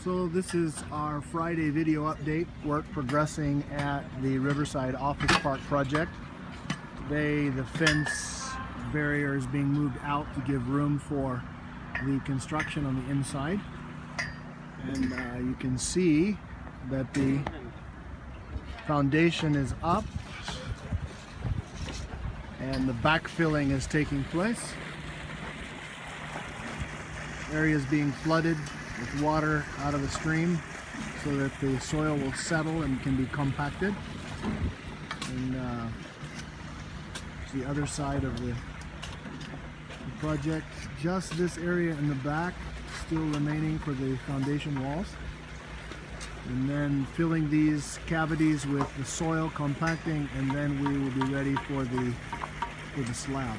So this is our Friday video update, work progressing at the Riverside Office Park project. Today the fence barrier is being moved out to give room for the construction on the inside. And you can see that the foundation is up and the backfilling is taking place. Area is being flooded with water out of the stream so that the soil will settle and can be compacted. And the other side of the project, just this area in the back still remaining for the foundation walls, and then filling these cavities with the soil, compacting, and then we will be ready for the slab.